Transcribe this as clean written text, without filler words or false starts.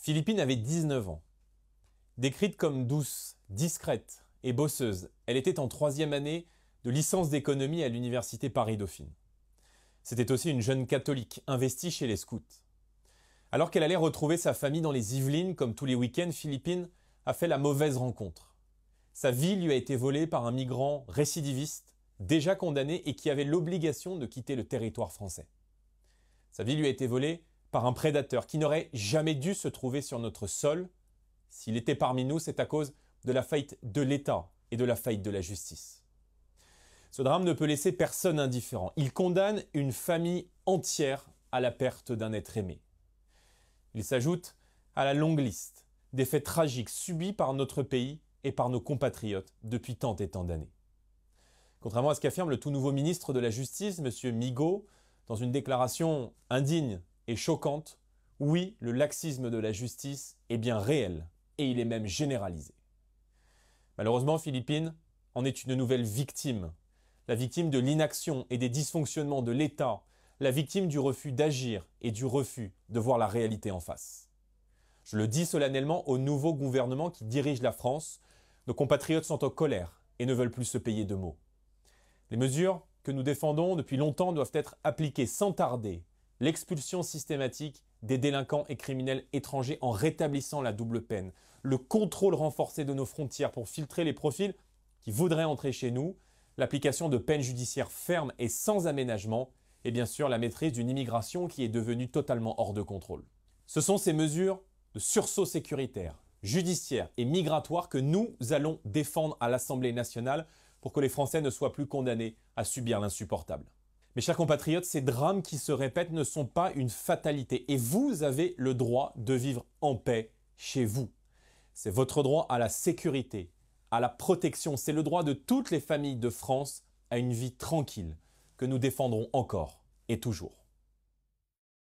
Philippine avait 19 ans. Décrite comme douce, discrète et bosseuse, elle était en 3e année de licence d'économie à l'université Paris-Dauphine. C'était aussi une jeune catholique investie chez les scouts. Alors qu'elle allait retrouver sa famille dans les Yvelines, comme tous les week-ends, Philippine a fait la mauvaise rencontre. Sa vie lui a été volée par un migrant récidiviste, déjà condamné et qui avait l'obligation de quitter le territoire français. Sa vie lui a été volée par un prédateur qui n'aurait jamais dû se trouver sur notre sol. S'il était parmi nous, c'est à cause de la faillite de l'État et de la faillite de la justice. Ce drame ne peut laisser personne indifférent. Il condamne une famille entière à la perte d'un être aimé. Il s'ajoute à la longue liste des faits tragiques subis par notre pays et par nos compatriotes depuis tant et tant d'années. Contrairement à ce qu'affirme le tout nouveau ministre de la Justice, M. Migaud, dans une déclaration indigne et choquante, oui, le laxisme de la justice est bien réel et il est même généralisé. Malheureusement, Philippine en est une nouvelle victime. La victime de l'inaction et des dysfonctionnements de l'État, la victime du refus d'agir et du refus de voir la réalité en face. Je le dis solennellement au nouveau gouvernement qui dirige la France, nos compatriotes sont en colère et ne veulent plus se payer de mots. Les mesures que nous défendons depuis longtemps doivent être appliquées sans tarder. L'expulsion systématique des délinquants et criminels étrangers en rétablissant la double peine, le contrôle renforcé de nos frontières pour filtrer les profils qui voudraient entrer chez nous, l'application de peines judiciaires fermes et sans aménagement, et bien sûr la maîtrise d'une immigration qui est devenue totalement hors de contrôle. Ce sont ces mesures de sursaut sécuritaire, judiciaire et migratoire que nous allons défendre à l'Assemblée nationale pour que les Français ne soient plus condamnés à subir l'insupportable. Mes chers compatriotes, ces drames qui se répètent ne sont pas une fatalité et vous avez le droit de vivre en paix chez vous. C'est votre droit à la sécurité, à la protection, c'est le droit de toutes les familles de France à une vie tranquille que nous défendrons encore et toujours.